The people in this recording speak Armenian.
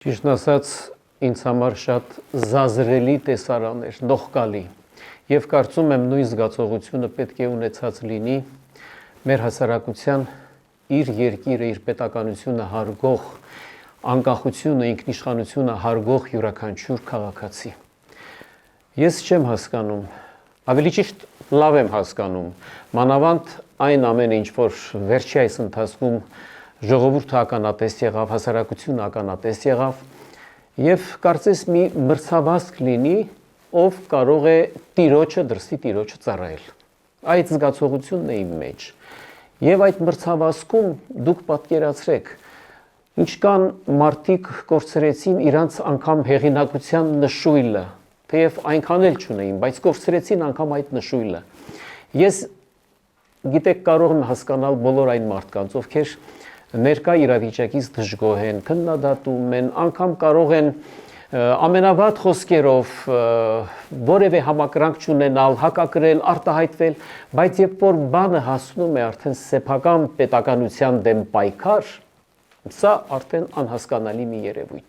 Ճիշտ ասած, ինձ համար շատ զազրելի տեսարան էր, նողկալի։ Եվ կարծում եմ նույն զգացողությունը պետք է ունեցած լինի մեր հասարակության իր երկիրը, իր պետականությունը հարգող, անկախությունը, ինքնիշխանությունը հարգող յուրաքանչյուր քաղաքացի։ Ես չեմ հասկանում, ավելի ճիշտ լավ եմ հասկանում, մանավանդ այն ամենը, ինչ որ վերջի այս ընթացքում ժողովուրդը ականատես եղավ, հասարակությունը ականատես եղավ, եւ կարծես մի մրցավազք լինի, ով կարող է տիրոջը դրսի տիրոջը ծառայել։ Այդ զգացողությունն է իմ մեջ։ Եվ այդ մրցավազքում դուք պատկերացրեք, ինչքան մարդիկ կորցրեցին իրանց անգամ հեղինակության նշույլը, թեև այնքան էլ չունեին, բայց կորցրեցին անգամ այդ նշույլը։ Ես գիտեք կարող եմ հասկանալ բոլոր այն մարդկանց, ովքեր ներկա իրավիճակից դժգոհ են, քննադատում են, անգամ կարող են ամենավատ խոսքերով որևէ համակրանք չունենալ, հակակրել, արտահայտվել, բայց երբ որ բանը հասնում է արդեն սեփական պետականության դեմ պայքար, սա արդեն անհասկանալի մի երևույթ։